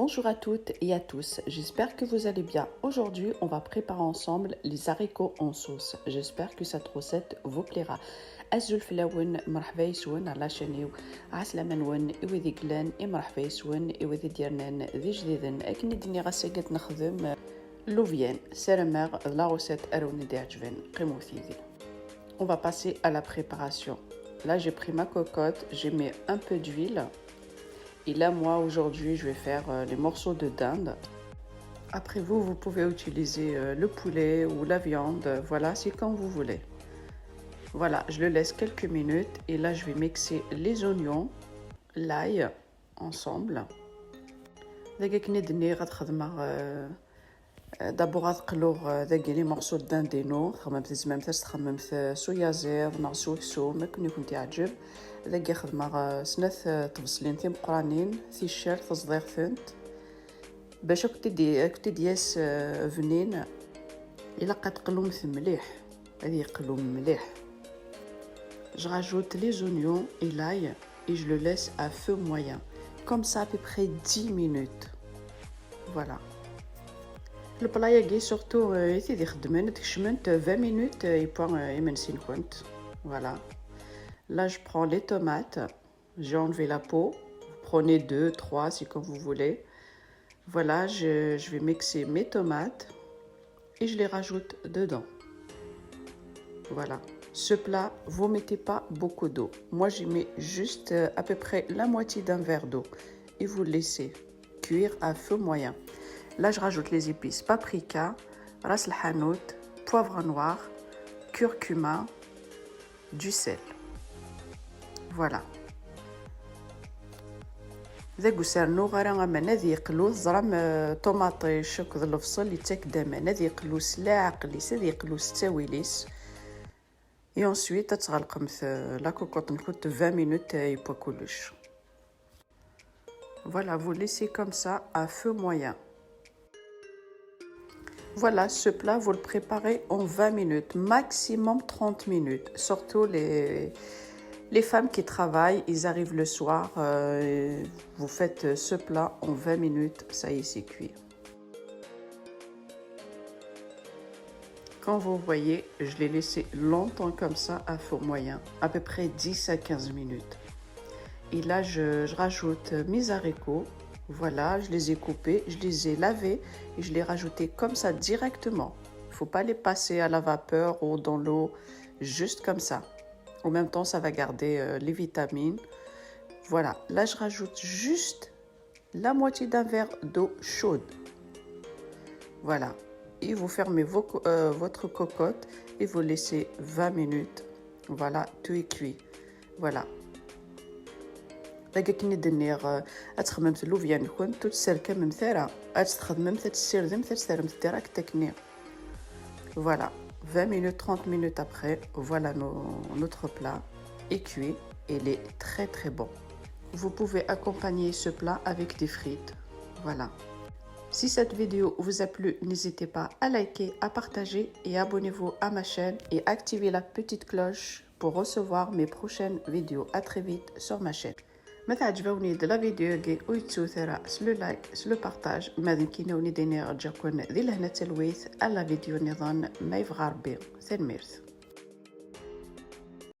Bonjour à toutes et à tous, j'espère que vous allez bien. Aujourd'hui, on va préparer ensemble les haricots en sauce. J'espère que cette recette vous plaira. أزول فلاون مرحبا يسون على شانيو عسلامة نون إوذي قلان مرحبا يسون إوذي ديرنان ذي جديدن أكني دني غاساقت نخدم لوفيان سيرماغ لا recette أروني دي عجبان قيمو ثيذي. On va passer à la préparation. Là, j'ai pris ma cocotte, j'ai mis un peu d'huile. Et là, moi, aujourd'hui, je vais faire les morceaux de dinde. Après vous pouvez utiliser le poulet ou la viande. Voilà, c'est comme vous voulez. Voilà, je le laisse quelques minutes. Et là, je vais mixer les oignons, l'ail, ensemble. D'abord غتقلو داك لي مورسو داندينو خممت زعما تخممت صويا زير ناقصو كسوم كون يكون تعجب داك خدمه سنات تبصلين تيم قرانين ثيشير تصدير ثنت باش كنتي دياس فنين الا قتقلو مليح هذه يقلو مليح. Je rajoute les oignons et l'ail et je le laisse à feu moyen comme ça à peu près 10 minutes. Voilà. البلا ياكي سورتو يتيدي خدمن تكشمنت 20 minutes يبوان يمنسين كنت. Voilà. Là je prends les tomates, j'ai enlevé la peau. Vous prenez 2, 3 si comme vous voulez. Voilà, je vais mixer mes tomates et je les rajoute dedans. Voilà. Ce plat, vous mettez pas beaucoup d'eau. Moi j'y mets juste à peu près la moitié d'un verre d'eau et vous laissez cuire à feu moyen. Là, je rajoute les épices paprika, ras el hanout, poivre noir, curcuma, du sel. Voilà. ذا قسرنو غير من هذه يقلو زرام طوماطي شوك ذا الفصل يتاك دامان هذه يقلو سلا عقليس هذه يقلو ستاويليس. Et ensuite تتغلقم لا كوكوط نكوت 20 minutes يبوا كلش. Voilà, vous laissez comme ça à feu moyen. Voilà, ce plat, vous le préparez en 20 minutes, maximum 30 minutes. Surtout les femmes qui travaillent, ils arrivent le soir, vous faites ce plat en 20 minutes, ça y est, c'est cuit. Quand vous voyez, je l'ai laissé longtemps comme ça à feu moyen, à peu près 10 à 15 minutes. Et là, je rajoute mes haricots. Voilà, je les ai coupés, je les ai lavés et je les ai rajoutés comme ça directement. Il ne faut pas les passer à la vapeur ou dans l'eau, juste comme ça. En même temps, ça va garder les vitamines. Voilà, là je rajoute juste la moitié d'un verre d'eau chaude. Voilà, et vous fermez votre cocotte et vous laissez 20 minutes. Voilà, tout est cuit. Voilà. كني دنيغ اتخممت اللوفيان كنت تسير كامل مثارا اتخدمم تسير ذم تسير متراك تكني. Voilà, 20 minutes 30 minutes après, voilà notre plat est cuit et il est très très bon. Vous pouvez accompagner ce plat avec des frites. Voilà. Si cette vidéo vous a plu, n'hésitez pas à liker, à partager et abonnez-vous à ma chaîne et activez la petite cloche pour recevoir mes prochaines vidéos. À très vite sur ma chaîne. متى عجبوني لا فيديو كي ويتسو ثرا سلو لايك سلو بارتاج ماذا كينوني ديني رجعكم ذي لهنا تلويث على فيديو نظام ما يفغار بي ثنميرث.